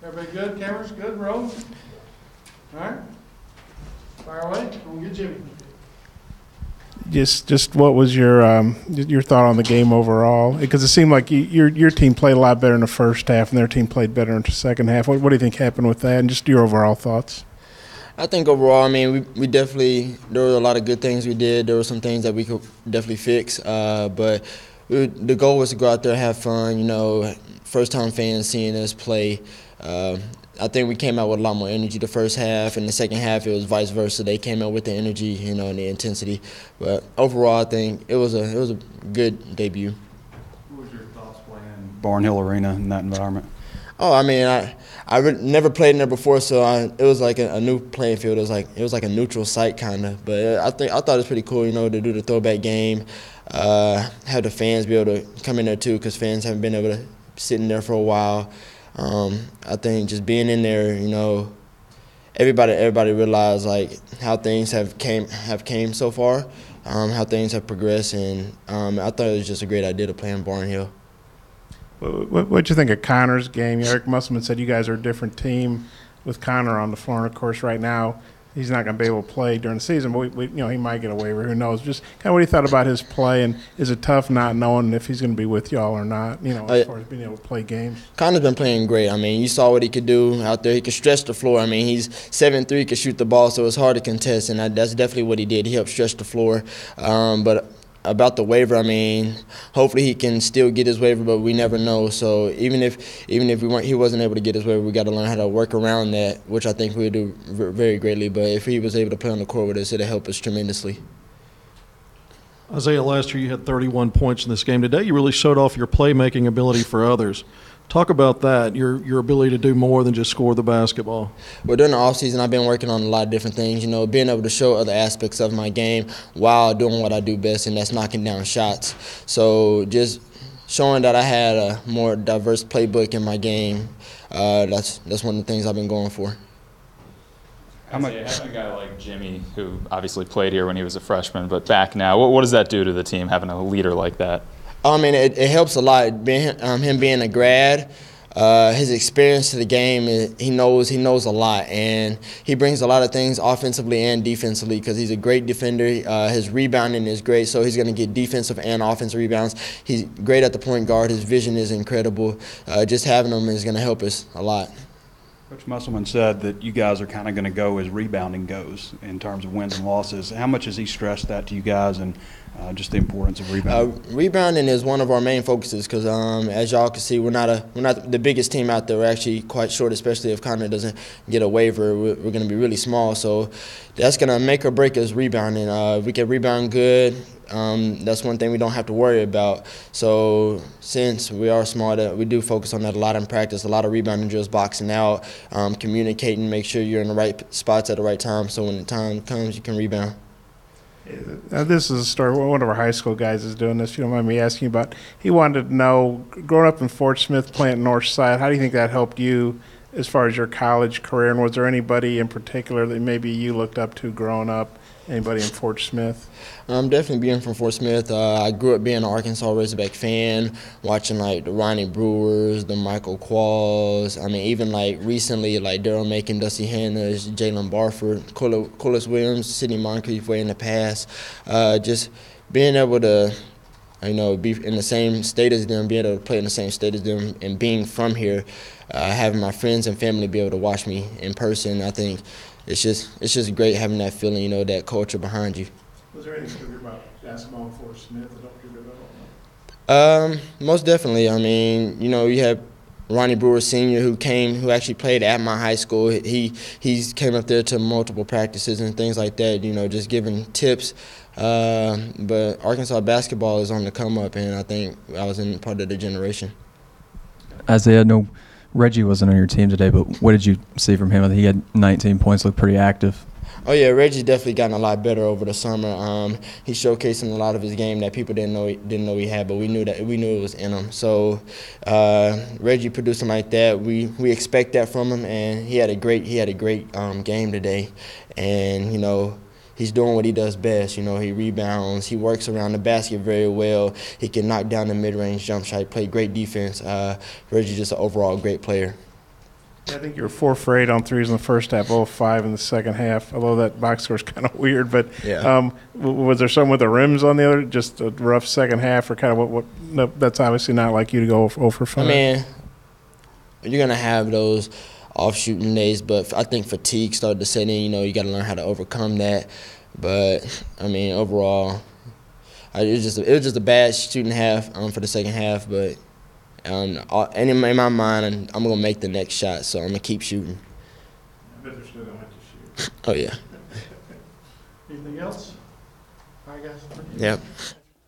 Everybody good? Cameras good? Roll? All right. Fire away. We'll get Jimmy. Just what was your thought on the game overall? Because it seemed like your team played a lot better in the first half, and their team played better in the second half. What do you think happened with that, and just your overall thoughts? I think overall, I mean, we definitely, there were a lot of good things we did. There were some things that we could definitely fix, but the goal was to go out there and have fun. You know, first-time fans seeing us play. I think we came out with a lot more energy the first half, and the second half it was vice versa. They came out with the energy, you know, and the intensity. But overall, I think it was a good debut. What was your thoughts playing Barnhill Arena in that environment? Oh, I mean, I never played in there before, so it was like a new playing field. It was like a neutral site kind of. But I thought it was pretty cool, you know, to do the throwback game, have the fans be able to come in there too, because fans haven't been able to sit in there for a while. I think just being in there, you know, everybody realized like how things have came so far, how things have progressed, and I thought it was just a great idea to play in Barnhill. What'd you think of Connor's game? Eric Musselman said you guys are a different team with Connor on the floor, and of course right now he's not going to be able to play during the season, but you know, he might get a waiver. Who knows? Just kind of what he thought about his play, and is it tough not knowing if he's going to be with y'all or not, you know, as far as being able to play games? Connor's been playing great. I mean, you saw what he could do out there. He could stretch the floor. I mean, he's 7'3", could shoot the ball, so it's hard to contest, and that's definitely what he did. He helped stretch the floor. But about the waiver, I mean, hopefully he can still get his waiver, but we never know. So even if he wasn't able to get his waiver, we got to learn how to work around that, which I think we would do very greatly. But if he was able to play on the court with us, it'd help us tremendously. Isaiah, last year you had 31 points in this game. Today you really showed off your playmaking ability for others. Talk about that, your ability to do more than just score the basketball. Well, during the offseason, I've been working on a lot of different things, you know, being able to show other aspects of my game while doing what I do best, and that's knocking down shots. So just showing that I had a more diverse playbook in my game, that's one of the things I've been going for. Having a guy like Jimmy, who obviously played here when he was a freshman, but back now, what does that do to the team, having a leader like that? I mean, it helps a lot. Him being a grad, his experience to the game, he knows a lot, and he brings a lot of things offensively and defensively because he's a great defender. His rebounding is great, so he's going to get defensive and offensive rebounds. He's great at the point guard. His vision is incredible. Just having him is going to help us a lot. Coach Musselman said that you guys are kind of going to go as rebounding goes in terms of wins and losses. How much has he stressed that to you guys, and just the importance of rebounding? Rebounding is one of our main focuses because, as y'all can see, we're not the biggest team out there. We're actually quite short, especially if Connor doesn't get a waiver. We're going to be really small, so that's going to make or break us rebounding. If we can rebound good, that's one thing we don't have to worry about. So since we are small, we do focus on that a lot in practice, a lot of rebounding drills, boxing out, communicating, make sure you're in the right spots at the right time so when the time comes you can rebound. This is a story. One of our high school guys is doing this. If you don't mind me asking about, he wanted to know, growing up in Fort Smith, playing North Side, how do you think that helped you as far as your college career? And was there anybody in particular that maybe you looked up to growing up? Anybody in Fort Smith? Definitely being from Fort Smith. I grew up being an Arkansas Razorback fan, watching like the Ronnie Brewers, the Michael Qualls. I mean, even like recently, like Daryl Macon, Dusty Hannah, Jalen Barford, Colas Williams, Sidney Moncrief way in the past. Just being able to, you know, be in the same state as them, being able to play in the same state as them, and being from here, having my friends and family be able to watch me in person, I think it's just great having that feeling, you know, that culture behind you. Was there anything about basketball in Fort Smith that helped your development? Most definitely. I mean, you know, you have Ronnie Brewer Sr. who actually played at my high school. He came up there to multiple practices and things like that, you know, just giving tips. But Arkansas basketball is on the come up, and I think I was in part of the generation. Isaiah, no, Reggie wasn't on your team today, but what did you see from him? He had 19 points, looked pretty active. Oh yeah, Reggie's definitely gotten a lot better over the summer. He's showcasing a lot of his game that people didn't know he had, but we knew it was in him. So Reggie producing like that, we expect that from him, and he had a great game today, and he's doing what he does best. He rebounds, he works around the basket very well. He can knock down the mid-range jump shot. He played great defense. Reggie's just an overall great player. I think you were 4 for 8 on threes in the first half, 0 5 in the second half, although that box score is kind of weird. But Yeah. Was there some with the rims on the other, just a rough second half, or kind of what no, that's obviously not like you to go 0 for 5. I mean, you're going to have those off-shooting days, but I think fatigue started to set in. You got to learn how to overcome that. But, I mean, overall, it was just a bad shooting half for the second half, but and in my mind, I'm going to make the next shot, so I'm going to keep shooting. I bet they're still going to have to shoot. Oh, yeah. Anything else? I guess. Yep.